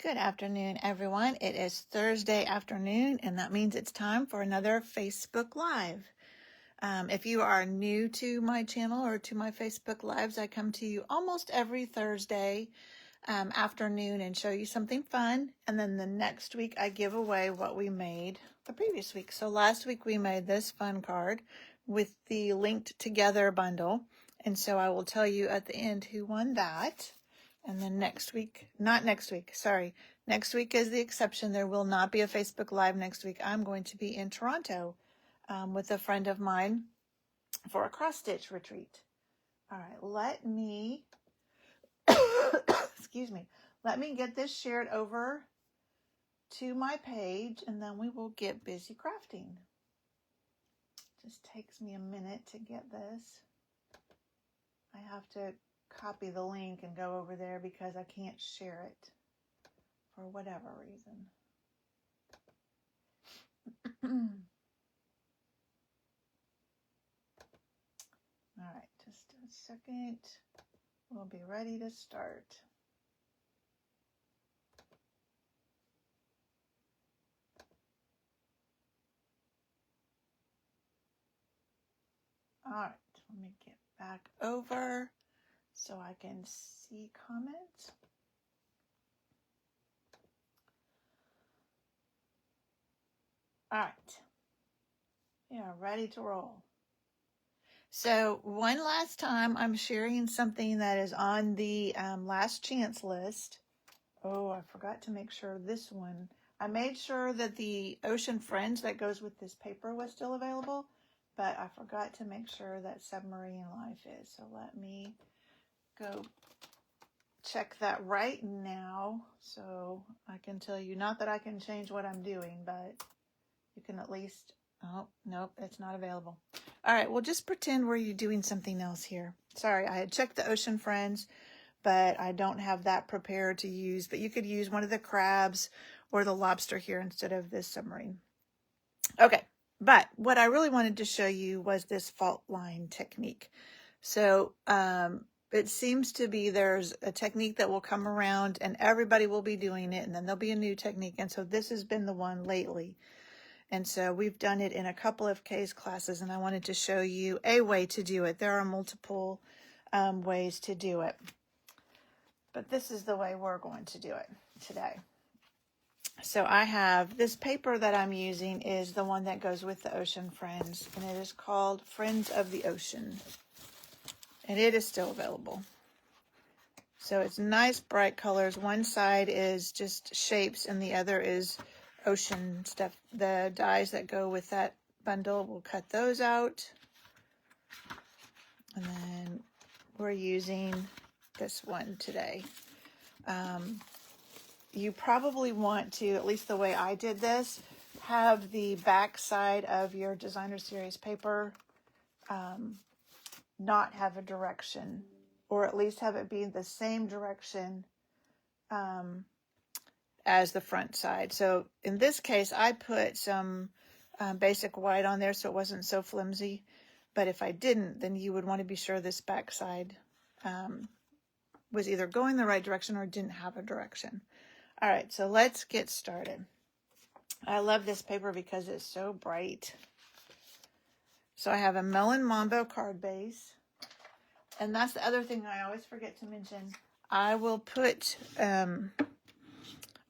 Good afternoon, everyone. It is Thursday afternoon, and that means it's time for another Facebook Live. If you are new to my channel or to my Facebook Lives, I come to you almost every Thursday afternoon and show you something fun. And then the next week, I give away what we made the previous week. So last week, we made this fun card with the linked together bundle. And so I will tell you at the end who won that. And then next week is the exception. There will not be a Facebook Live next week. I'm going to be in Toronto with a friend of mine for a cross-stitch retreat. All right, let me, excuse me, let me get this shared over to my page, and then we will get busy crafting. Just takes me a minute to get this. I have to copy the link and go over there because I can't share it for whatever reason. All right, just a second. We'll be ready to start. All right, let me get back over so I can see comments. All right, yeah, ready to roll. So one last time, I'm sharing something that is on the last chance list. Oh, I forgot to make sure this one. I made sure that the Ocean Friends that goes with this paper was still available, but I forgot to make sure that Submarine Life is. So let me go check that right now so I can tell you, not that I can change what I'm doing, but you can at least, oh, nope, it's not available. All right, well, just pretend we're doing something else here. Sorry, I had checked the Ocean Friends, but I don't have that prepared to use. But you could use one of the crabs or the lobster here instead of this submarine. Okay, but what I really wanted to show you was this fault line technique. So it seems to be there's a technique that will come around and everybody will be doing it, and then there'll be a new technique. And so this has been the one lately. And so we've done it in a couple of case classes, and I wanted to show you a way to do it. There are multiple ways to do it, but this is the way we're going to do it today. So I have this paper that I'm using is the one that goes with the Ocean Friends, and it is called Friends of the Ocean, and it is still available. So it's nice bright colors. One side is just shapes and the other is ocean stuff. The dies that go with that bundle, we'll cut those out. And then we're using this one today. You probably want to, at least the way I did this, have the back side of your designer series paper not have a direction, or at least have it be the same direction as the front side. So in this case, I put some basic white on there so it wasn't so flimsy. But if I didn't, then you would want to be sure this back side was either going the right direction or didn't have a direction. All right, so let's get started. I love this paper because it's so bright. So I have a Melon Mambo card base. And that's the other thing I always forget to mention. I will put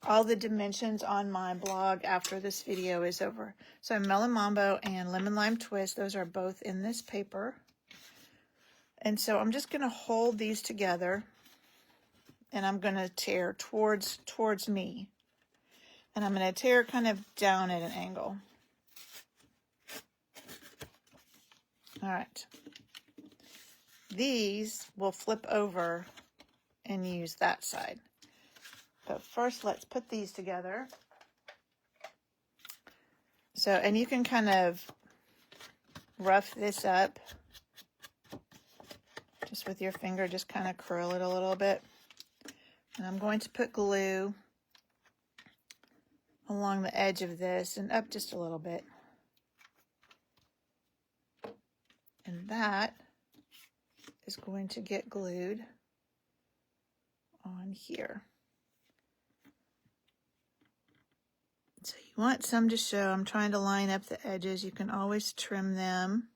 all the dimensions on my blog after this video is over. So Melon Mambo and Lemon Lime Twist, those are both in this paper. And so I'm just going to hold these together, and I'm going to tear towards me. And I'm going to tear kind of down at an angle. All right. These will flip over and use that side. But first, let's put these together. So, and you can kind of rough this up just with your finger, just kind of curl it a little bit. And I'm going to put glue along the edge of this and up just a little bit. And that is going to get glued on here. You want some to show. I'm trying to line up the edges. You can always trim them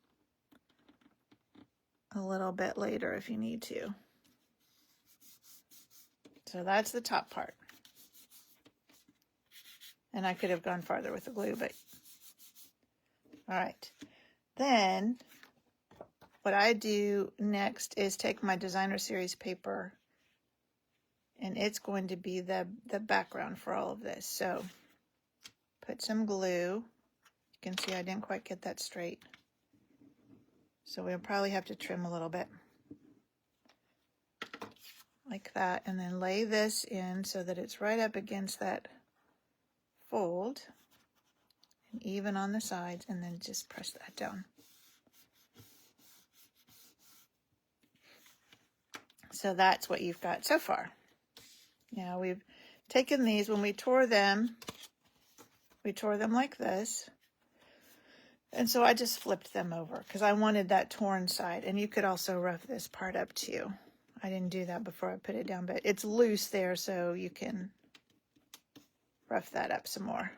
a little bit later if you need to. So that's the top part. And I could have gone farther with the glue, but all right. Then what I do next is take my designer series paper, and it's going to be the background for all of this. So put some glue. You can see I didn't quite get that straight. So we'll probably have to trim a little bit. Like that, and then lay this in so that it's right up against that fold and even on the sides, and then just press that down. So that's what you've got so far. Now we've taken these, when we tore them like this, and so I just flipped them over because I wanted that torn side, and you could also rough this part up too. I didn't do that before I put it down, but it's loose there, so you can rough that up some more.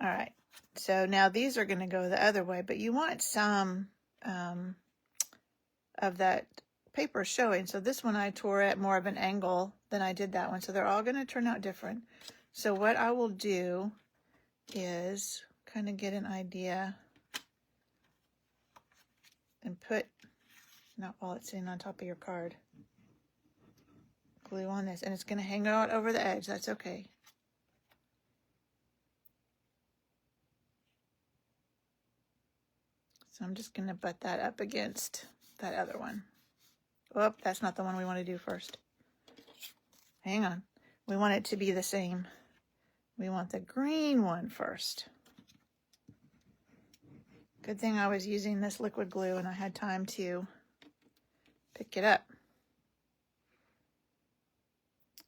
All right, so now these are going to go the other way, but you want some of that paper showing. So this one I tore at more of an angle than I did that one, so they're all going to turn out different. So what I will do is kind of get an idea and put, not while it's sitting on top of your card, glue on this, and it's going to hang out over the edge. That's okay. So I'm just going to butt that up against that other one. Whoop, that's not the one we want to do first. Hang on. We want it to be the same. We want the green one first. Good thing I was using this liquid glue and I had time to pick it up.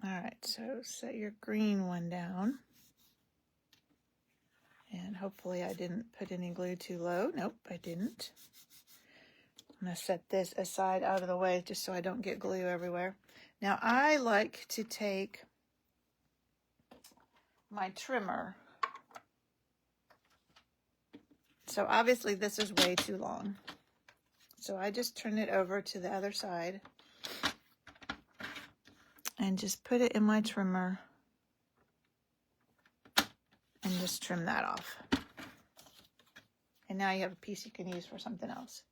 All right, so set your green one down. And hopefully I didn't put any glue too low. Nope, I didn't. I'm going to set this aside out of the way just so I don't get glue everywhere. Now I like to take my trimmer. So obviously this is way too long. So I just turn it over to the other side and just put it in my trimmer and just trim that off. And now you have a piece you can use for something else.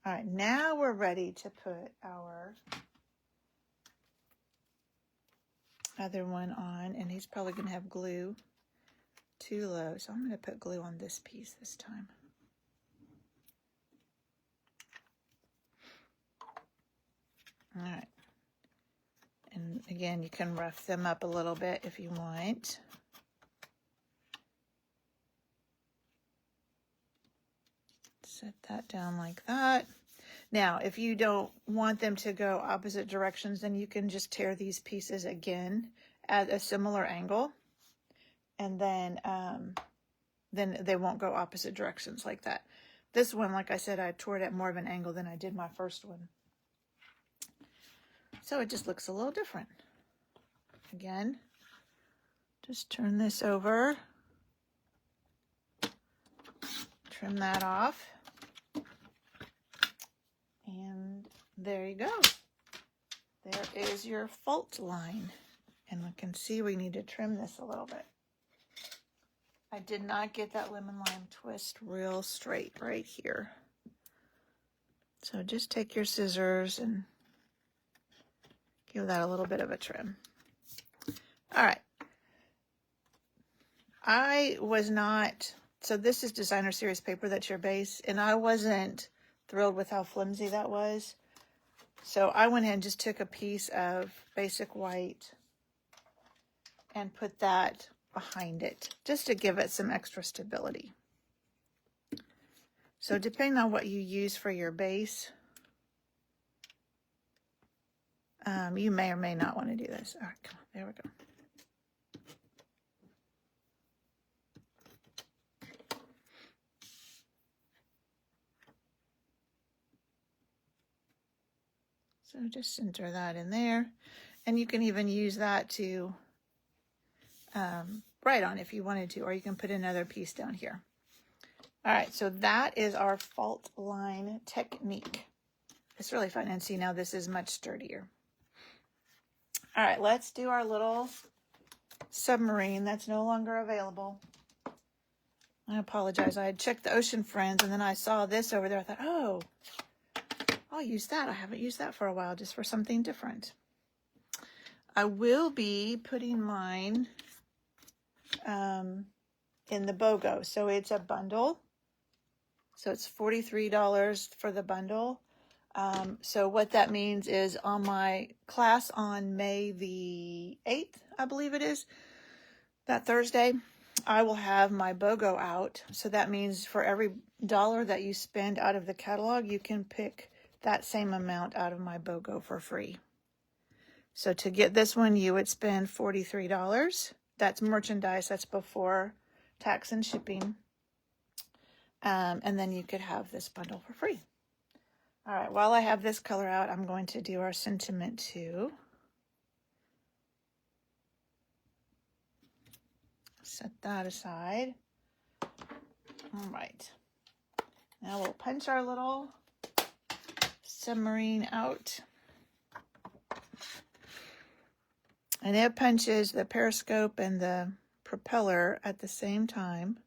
All right, now we're ready to put our other one on, and he's probably going to have glue too low, so I'm going to put glue on this piece this time. All right, and again, you can rough them up a little bit if you want. Set that down like that. Now, if you don't want them to go opposite directions, then you can just tear these pieces again at a similar angle, and then they won't go opposite directions like that. This one, like I said, I tore it at more of an angle than I did my first one. So it just looks a little different. Again, just turn this over, trim that off, and there you go. There is your fault line. And we can see we need to trim this a little bit. I did not get that lemon lime twist real straight right here. So just take your scissors and give that a little bit of a trim. All right. I was not, so this is designer series paper, that's your base, and I wasn't thrilled with how flimsy that was. So I went ahead and just took a piece of basic white and put that behind it, just to give it some extra stability. So depending on what you use for your base, you may or may not want to do this. All right, come on, there we go. So just center that in there. And you can even use that to write on if you wanted to, or you can put another piece down here. All right, so that is our fault line technique. It's really fun. And see, now this is much sturdier. All right, let's do our little submarine that's no longer available. I apologize. I had checked the Ocean Friends, and then I saw this over there. I thought, oh, I'll use that. I haven't used that for a while, just for something different. I will be putting mine in the BOGO. So it's a bundle. So it's $43 for the bundle. So what that means is on my class on May the 8th, I believe it is, that Thursday, I will have my BOGO out. So that means for every dollar that you spend out of the catalog, you can pick that same amount out of my BOGO for free. So to get this one, you would spend $43. That's merchandise. That's before tax and shipping. And then you could have this bundle for free. All right, while I have this color out, I'm going to do our sentiment 2. Set that aside. All right. Now we'll punch our little submarine out. And it punches the periscope and the propeller at the same time.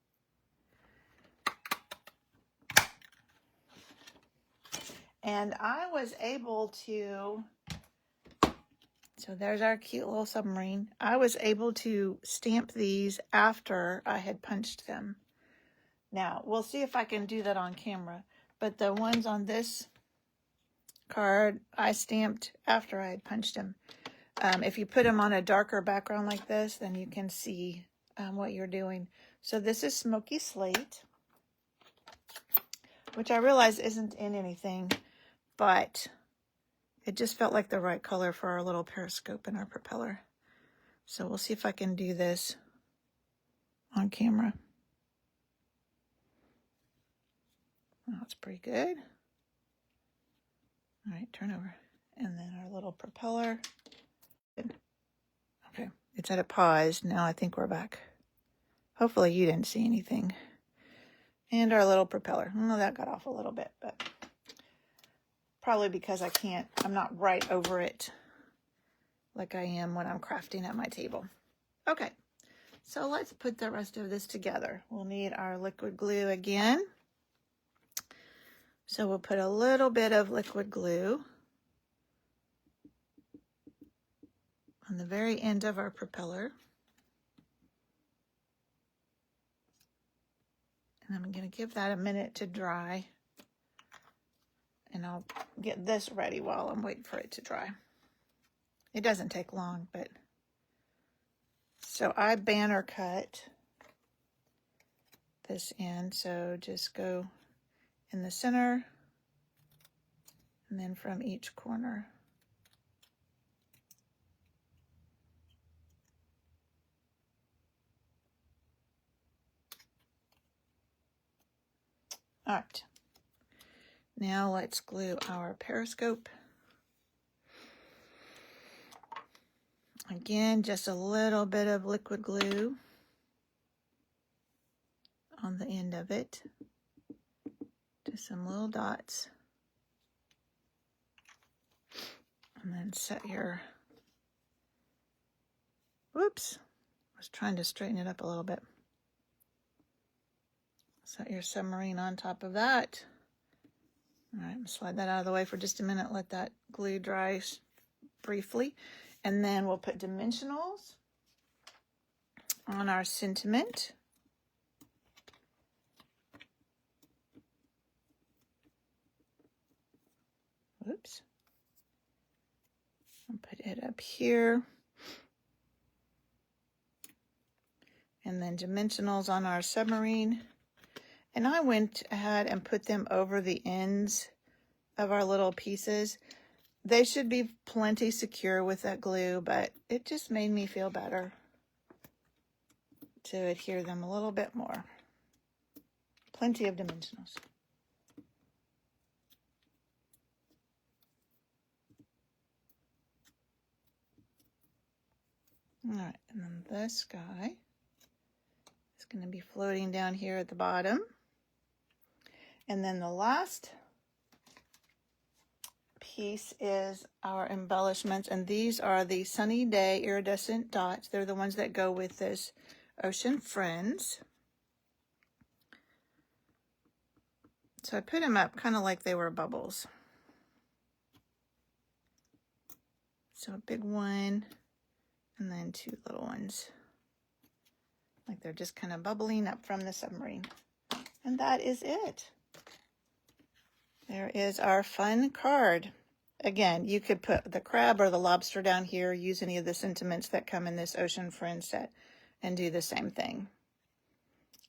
And I was able to, so there's our cute little submarine. I was able to stamp these after I had punched them. Now, we'll see if I can do that on camera. But the ones on this card, I stamped after I had punched them. If you put them on a darker background like this, then you can see what you're doing. So this is Smoky Slate, which I realize isn't in anything, but it just felt like the right color for our little periscope and our propeller. So we'll see if I can do this on camera. Oh, that's pretty good. All right, turn over. And then our little propeller. Okay, it's at a pause. Now I think we're back. Hopefully you didn't see anything. And our little propeller. Oh, that got off a little bit, but probably because I'm not right over it like I am when I'm crafting at my table. Okay, so let's put the rest of this together. We'll need our liquid glue again. So we'll put a little bit of liquid glue on the very end of our propeller. And I'm going to give that a minute to dry. And I'll get this ready while I'm waiting for it to dry. It doesn't take long, but... So I banner cut this in. So just go in the center and then from each corner. All right, now let's glue our periscope. Again, just a little bit of liquid glue on the end of it. Just some little dots. And then set your, whoops, I was trying to straighten it up a little bit. Set your submarine on top of that. All right, slide that out of the way for just a minute. Let that glue dry briefly. And then we'll put dimensionals on our sentiment. Whoops. I'll put it up here. And then dimensionals on our submarine. And I went ahead and put them over the ends of our little pieces. They should be plenty secure with that glue, but it just made me feel better to adhere them a little bit more. Plenty of dimensionals. All right, and then this guy is going to be floating down here at the bottom. And then the last piece is our embellishments, and these are the Sunny Day iridescent dots. They're the ones that go with this Ocean Friends. So I put them up kind of like they were bubbles. So a big one, and then two little ones. Like they're just kind of bubbling up from the submarine. And that is it. There is our fun card. Again, you could put the crab or the lobster down here, use any of the sentiments that come in this Ocean Friends set, and do the same thing.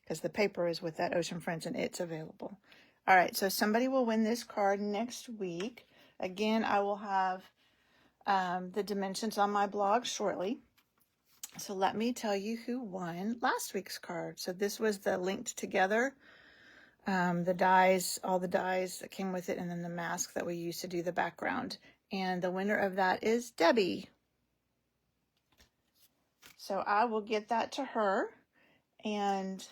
Because the paper is with that Ocean Friends and it's available. All right, so somebody will win this card next week. Again, I will have the dimensions on my blog shortly. So let me tell you who won last week's card. So this was the linked together, the dies, all the dies that came with it, and then the mask that we used to do the background. And the winner of that is Debbie. So I will get that to her. And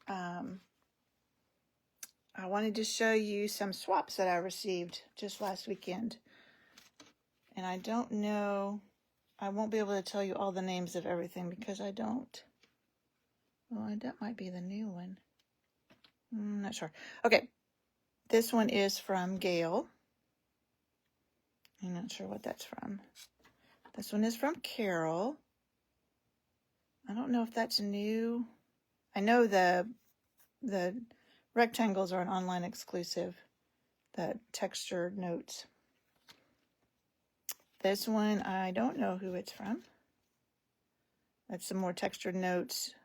I wanted to show you some swaps that I received just last weekend. And I don't know, I won't be able to tell you all the names of everything because I don't. Well, that might be the new one. I'm not sure. Okay, this one is from Gail. I'm not sure what that's from. This one is from Carol. I don't know if that's new. I know the rectangles are an online exclusive, the textured notes. This one, I don't know who it's from. That's some more textured notes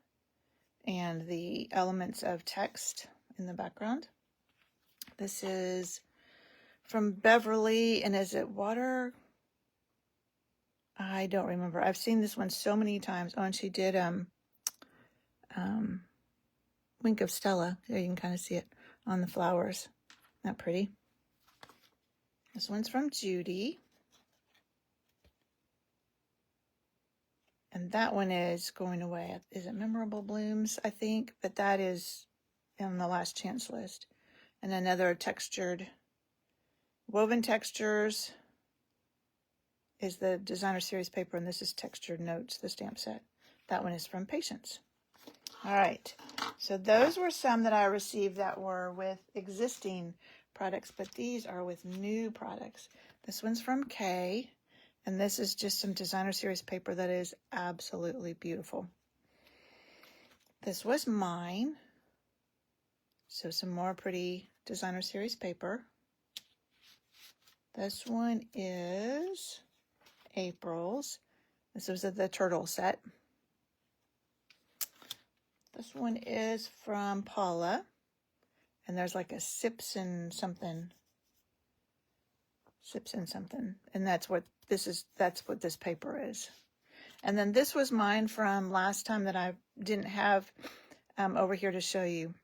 and the elements of text in the background. This is from Beverly, and is it water? I don't remember. I've seen this one so many times. Oh, and she did Wink of Stella. There you can kind of see it on the flowers. Not pretty. This one's from Judy. And that one is going away. Is it Memorable Blooms, I think? But that is on the last chance list. And another textured, Woven Textures is the designer series paper, and this is Textured Notes, the stamp set. That one is from Patience. All right. So those were some that I received that were with existing products, but these are with new products. This one's from Kay. And this is just some designer series paper that is absolutely beautiful. This was mine. So some more pretty designer series paper. This one is April's. This was the turtle set. This one is from Paula. And there's like a sips and something. And that's what this paper is. And then this was mine from last time that I didn't have over here to show you,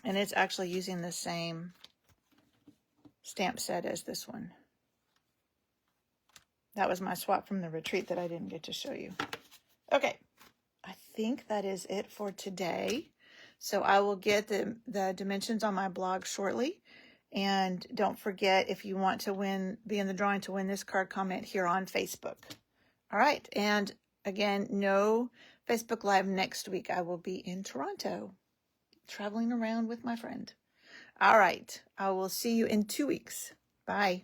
and it's actually using the same stamp set as this one. That was my swap from the retreat that I didn't get to show you. Okay, I think that is it for today. So I will get the dimensions on my blog shortly. And don't forget, if you want to be in the drawing to win this card, comment here on Facebook. All right. And again, no Facebook Live next week. I will be in Toronto, traveling around with my friend. All right. I will see you in 2 weeks. Bye.